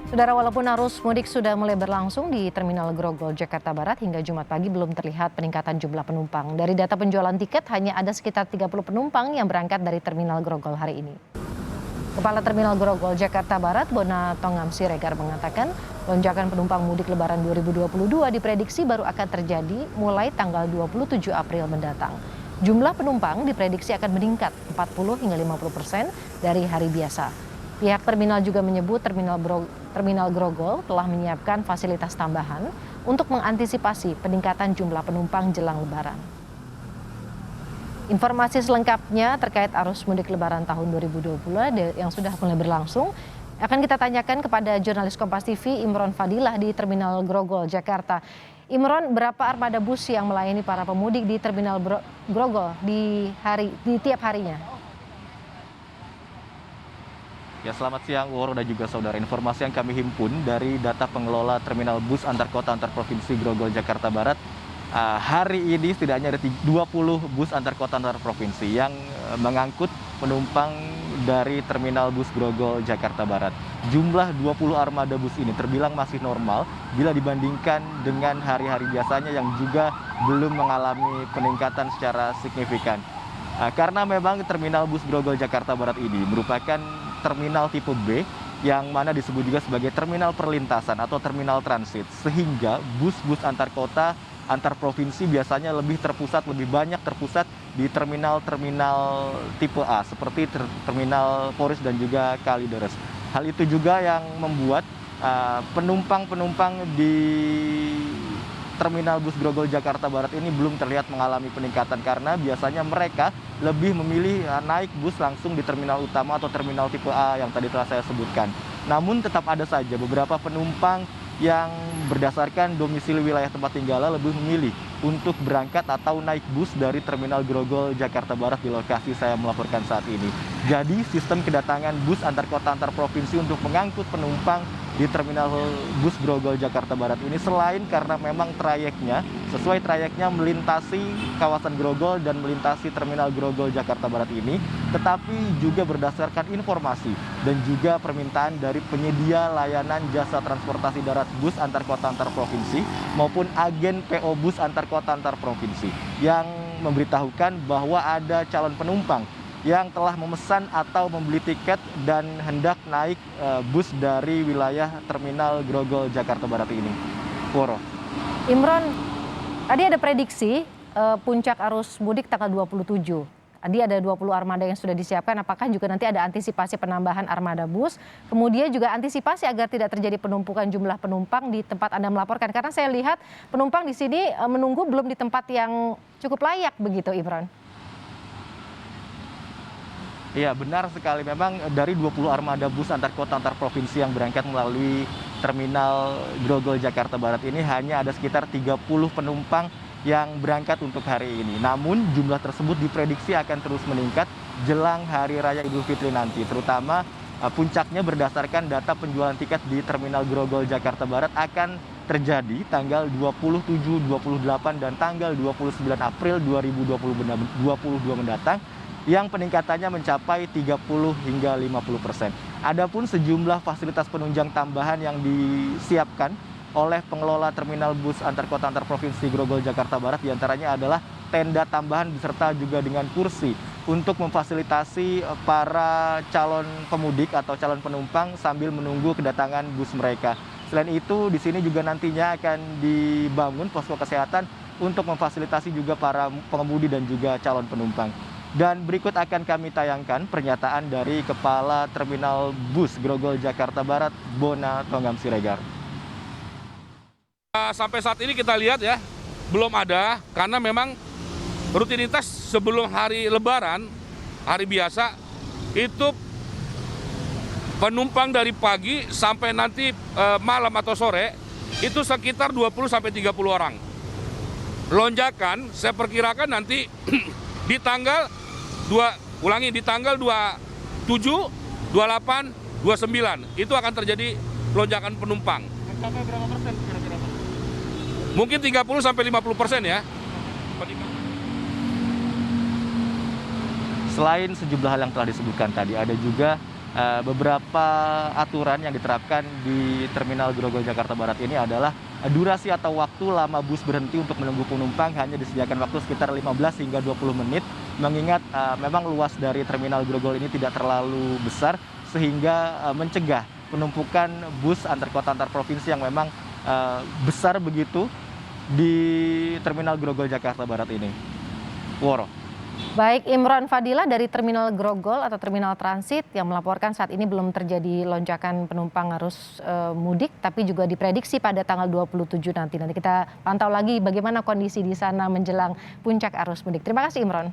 Saudara, walaupun arus mudik sudah mulai berlangsung di Terminal Grogol, Jakarta Barat, hingga Jumat pagi belum terlihat peningkatan jumlah penumpang. Dari data penjualan tiket, hanya ada sekitar 30 penumpang yang berangkat dari Terminal Grogol hari ini. Kepala Terminal Grogol, Jakarta Barat, Bona Tongam Siregar mengatakan, lonjakan penumpang mudik Lebaran 2022 diprediksi baru akan terjadi mulai tanggal 27 April mendatang. Jumlah penumpang diprediksi akan meningkat 40 hingga 50% dari hari biasa. Pihak terminal juga menyebut Terminal Grogol telah menyiapkan fasilitas tambahan untuk mengantisipasi peningkatan jumlah penumpang jelang Lebaran. Informasi selengkapnya terkait arus mudik Lebaran tahun 2020 yang sudah mulai berlangsung akan kita tanyakan kepada jurnalis Kompas TV Imron Fadilah di Terminal Grogol, Jakarta. Imron, berapa armada bus yang melayani para pemudik di Terminal Grogol di tiap harinya? Ya, selamat siang Woro dan juga saudara. Informasi yang kami himpun dari data pengelola terminal bus antar kota antar provinsi Grogol Jakarta Barat, hari ini setidaknya ada 20 bus antar kota antar provinsi yang mengangkut penumpang dari terminal bus Grogol Jakarta Barat. Jumlah 20 armada bus ini terbilang masih normal bila dibandingkan dengan hari-hari biasanya yang juga belum mengalami peningkatan secara signifikan. Karena memang terminal bus Grogol Jakarta Barat ini merupakan terminal tipe B yang mana disebut juga sebagai terminal perlintasan atau terminal transit, sehingga bus-bus antar kota antar provinsi biasanya lebih banyak terpusat di terminal-terminal tipe A seperti terminal Poris dan juga Kalideres. Hal itu juga yang membuat penumpang-penumpang di Terminal bus Grogol Jakarta Barat ini belum terlihat mengalami peningkatan karena biasanya mereka lebih memilih naik bus langsung di terminal utama atau terminal tipe A yang tadi telah saya sebutkan. Namun tetap ada saja beberapa penumpang yang berdasarkan domisili wilayah tempat tinggalnya lebih memilih untuk berangkat atau naik bus dari Terminal Grogol Jakarta Barat di lokasi saya melaporkan saat ini. Jadi sistem kedatangan bus antar kota antar provinsi untuk mengangkut penumpang di Terminal bus Grogol Jakarta Barat ini selain karena memang sesuai trayeknya melintasi kawasan Grogol dan melintasi Terminal Grogol Jakarta Barat ini, tetapi juga berdasarkan informasi dan juga permintaan dari penyedia layanan jasa transportasi darat bus antar kota antar provinsi maupun agen PO bus antar kota antar provinsi yang memberitahukan bahwa ada calon penumpang yang telah memesan atau membeli tiket dan hendak naik bus dari wilayah Terminal Grogol Jakarta Barat ini. Woro. Imron, tadi ada prediksi puncak arus mudik tanggal 27. Tadi ada 20 armada yang sudah disiapkan, apakah juga nanti ada antisipasi penambahan armada bus, kemudian juga antisipasi agar tidak terjadi penumpukan jumlah penumpang di tempat Anda melaporkan. Karena saya lihat penumpang di sini menunggu belum di tempat yang cukup layak begitu, Imron. Iya, benar sekali. Memang dari 20 armada bus antar kota antar provinsi yang berangkat melalui Terminal Grogol Jakarta Barat ini hanya ada sekitar 30 penumpang yang berangkat untuk hari ini. Namun jumlah tersebut diprediksi akan terus meningkat jelang Hari Raya Idul Fitri nanti, terutama puncaknya berdasarkan data penjualan tiket di Terminal Grogol Jakarta Barat akan terjadi tanggal 27, 28, dan tanggal 29 April 2022 mendatang, yang peningkatannya mencapai 30 hingga 50%. Adapun sejumlah fasilitas penunjang tambahan yang disiapkan oleh pengelola terminal bus antar kota antar provinsi Grogol Jakarta Barat diantaranya adalah tenda tambahan beserta juga dengan kursi untuk memfasilitasi para calon pemudik atau calon penumpang sambil menunggu kedatangan bus mereka. Selain itu, di sini juga nantinya akan dibangun posko kesehatan untuk memfasilitasi juga para pengemudi dan juga calon penumpang. Dan berikut akan kami tayangkan pernyataan dari Kepala Terminal Bus Grogol Jakarta Barat, Bona Tongam Siregar. Sampai saat ini kita lihat ya, belum ada, karena memang rutinitas sebelum hari Lebaran, hari biasa, itu penumpang dari pagi sampai nanti malam atau sore, itu sekitar 20-30 orang. Lonjakan saya perkirakan nanti di tanggal 27, 28, 29 itu akan terjadi lonjakan penumpang. Mencapai berapa persen kira-kira? Mungkin 30-50% ya. Selain sejumlah hal yang telah disebutkan tadi, ada juga beberapa aturan yang diterapkan di Terminal Grogol Jakarta Barat ini adalah durasi atau waktu lama bus berhenti untuk menunggu penumpang hanya disediakan waktu sekitar 15 hingga 20 menit, mengingat memang luas dari Terminal Grogol ini tidak terlalu besar sehingga mencegah penumpukan bus antar kota antar provinsi yang memang besar begitu di Terminal Grogol Jakarta Barat ini. Woro. Baik, Imron Fadila dari Terminal Grogol atau Terminal Transit yang melaporkan saat ini belum terjadi lonjakan penumpang arus mudik, tapi juga diprediksi pada tanggal 27 nanti. Nanti kita pantau lagi bagaimana kondisi di sana menjelang puncak arus mudik. Terima kasih Imron.